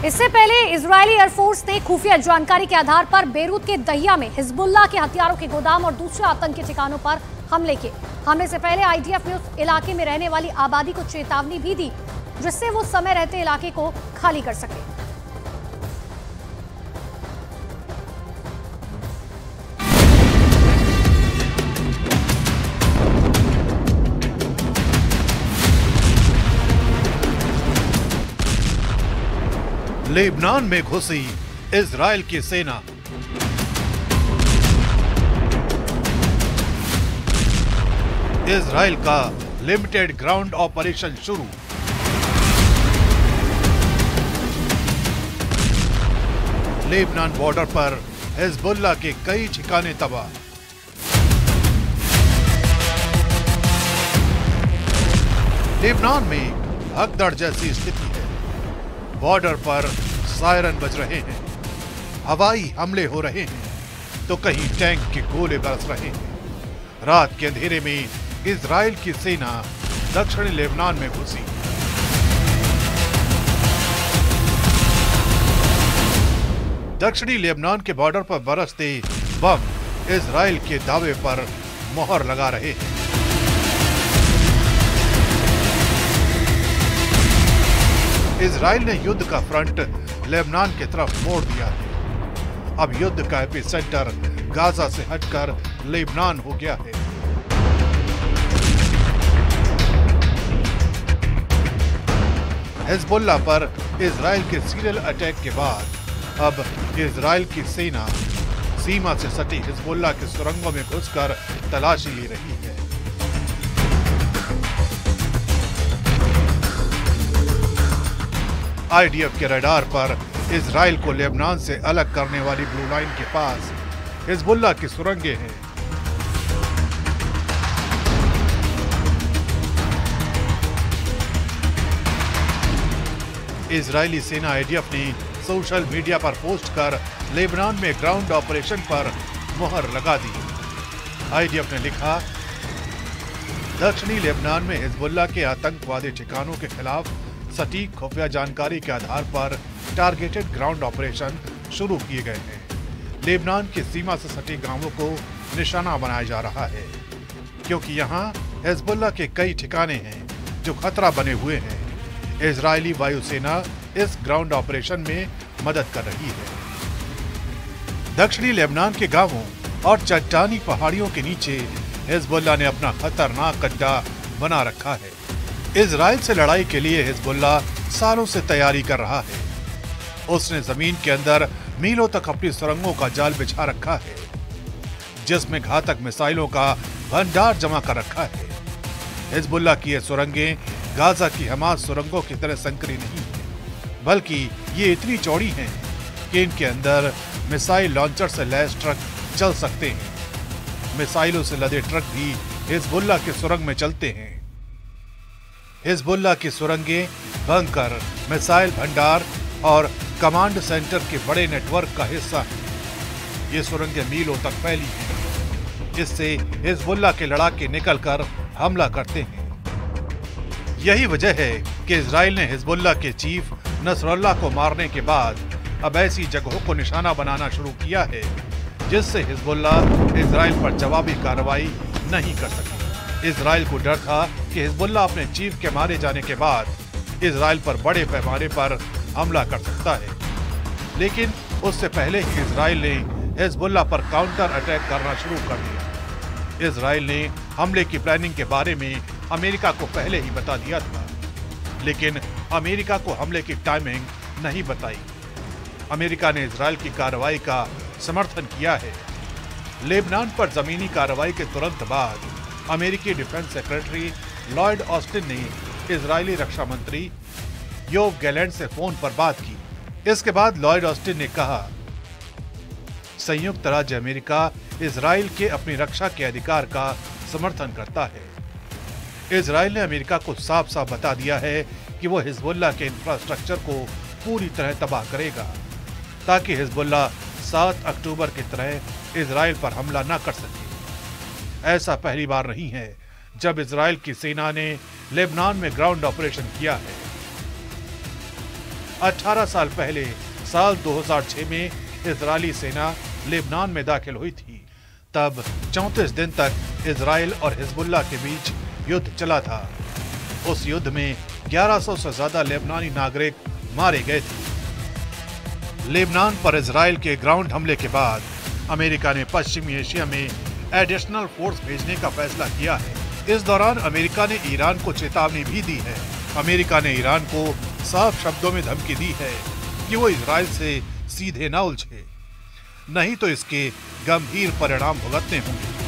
इससे पहले Israeli air force ने खुफिया जानकारी के आधार पर बेरूत के दहिया में हिजबुल्लाह के हथियारों के गोदाम और दूसरे आतंकी ठिकानों पर हमले किए। हमले से पहले आईडीएफ ने उस इलाके में रहने वाली आबादी को चेतावनी भी दी, जिससे वो समय रहते इलाके को खाली कर सके। लेबनान में घुसी इजराइल की सेना। इजराइल का लिमिटेड ग्राउंड ऑपरेशन शुरू। लेबनान बॉर्डर पर हिजबुल्लाह के कई ठिकाने तबाह। लेबनान में भगदड़ जैसी स्थिति है। बॉर्डर पर सायरन बज रहे हैं, हवाई हमले हो रहे हैं तो कहीं टैंक के गोले बरस रहे हैं। रात के अंधेरे में इजराइल की सेना दक्षिणी लेबनान में घुसी। दक्षिणी लेबनान के बॉर्डर पर बरसते बम इजराइल के दावे पर मोहर लगा रहे हैं। इजराइल ने युद्ध का फ्रंट लेबनान की तरफ मोड़ दिया है। अब युद्ध का एपिसेंटर गाजा से हटकर लेबनान हो गया है। हिजबुल्लाह पर इजराइल के सीरियल अटैक के बाद अब इजराइल की सेना सीमा से सटी हिजबुल्लाह के सुरंगों में घुसकर तलाशी ले रही है। आईडीएफ के रडार पर इजराइल को लेबनान से अलग करने वाली ब्लू लाइन के पास हिजबुल्लाह की सुरंगें हैं। इजरायली सेना आईडीएफ ने सोशल मीडिया पर पोस्ट कर लेबनान में ग्राउंड ऑपरेशन पर मुहर लगा दी। आईडीएफ ने लिखा, दक्षिणी लेबनान में हिजबुल्लाह के आतंकवादी ठिकानों के खिलाफ सटीक खुफिया जानकारी के आधार पर टारगेटेड ग्राउंड ऑपरेशन शुरू किए गए हैं। लेबनान की सीमा से सटे गांवों को निशाना बनाया जा रहा है, क्योंकि यहां हिजबुल्लाह के कई ठिकाने हैं जो खतरा बने हुए हैं। इजरायली वायुसेना इस ग्राउंड ऑपरेशन में मदद कर रही है। दक्षिणी लेबनान के गांवों और चट्टानी पहाड़ियों के नीचे हिजबुल्लाह ने अपना खतरनाक अड्डा बना रखा है। इजराइल से लड़ाई के लिए हिजबुल्लाह सालों से तैयारी कर रहा है। उसने जमीन के अंदर मीलों तक अपनी सुरंगों का जाल बिछा रखा है, जिसमें घातक मिसाइलों का भंडार जमा कर रखा है। हिजबुल्लाह की ये सुरंगें गाजा की हमास सुरंगों की तरह संकरी नहीं है, बल्कि ये इतनी चौड़ी हैं कि इनके अंदर मिसाइल लॉन्चर से लैस ट्रक चल सकते हैं। मिसाइलों से लदे ट्रक भी हिजबुल्लाह की सुरंग में चलते हैं। हिजबुल्लाह की सुरंगें बंकर, मिसाइल भंडार और कमांड सेंटर के बड़े नेटवर्क का हिस्सा हैं। ये सुरंगें मीलों तक फैली हैं, जिससे हिजबुल्लाह के लड़ाके निकलकर हमला करते हैं। यही वजह है कि इजराइल ने हिजबुल्लाह के चीफ नसरुल्लाह को मारने के बाद अब ऐसी जगहों को निशाना बनाना शुरू किया है, जिससे हिजबुल्लाह इजराइल पर जवाबी कार्रवाई नहीं कर सकी। इजराइल को डर था कि हिजबुल्लाह अपने चीफ के मारे जाने के बाद इजराइल पर बड़े पैमाने पर हमला कर सकता है, लेकिन उससे पहले ही इजराइल ने हिजबुल्लाह पर काउंटर अटैक करना शुरू कर दिया। इजराइल ने हमले की प्लानिंग के बारे में अमेरिका को पहले ही बता दिया था, लेकिन अमेरिका को हमले की टाइमिंग नहीं बताई। अमेरिका ने इजराइल की कार्रवाई का समर्थन किया है। लेबनान पर जमीनी कार्रवाई के तुरंत बाद अमेरिकी डिफेंस सेक्रेटरी लॉयड ऑस्टिन ने इजरायली रक्षा मंत्री योव गैलेंट से फोन पर बात की। इसके बाद लॉयड ऑस्टिन ने कहा, संयुक्त राज्य अमेरिका इजराइल के अपनी रक्षा के अधिकार का समर्थन करता है। इजराइल ने अमेरिका को साफ साफ बता दिया है कि वो हिजबुल्लाह के इंफ्रास्ट्रक्चर को पूरी तरह तबाह करेगा, ताकि हिजबुल्लाह 7 अक्टूबर की तरह इजराइल पर हमला न कर सके। ऐसा पहली बार नहीं है जब इजराइल की सेना ने लेबनान में ग्राउंड ऑपरेशन किया है। 18 साल पहले साल 2006 में इजरायली सेना लेबनान में दाखिल हुई थी। तब 34 दिन तक इजराइल और हिजबुल्लाह के बीच युद्ध चला था। उस युद्ध में 1100 से ज्यादा लेबनानी नागरिक मारे गए थे। लेबनान पर इजराइल के ग्राउंड हमले के बाद अमेरिका ने पश्चिमी एशिया में एडिशनल फोर्स भेजने का फैसला किया है। इस दौरान अमेरिका ने ईरान को चेतावनी भी दी है। अमेरिका ने ईरान को साफ शब्दों में धमकी दी है कि वो इजराइल से सीधे न उलझे, नहीं तो इसके गंभीर परिणाम भुगतने होंगे।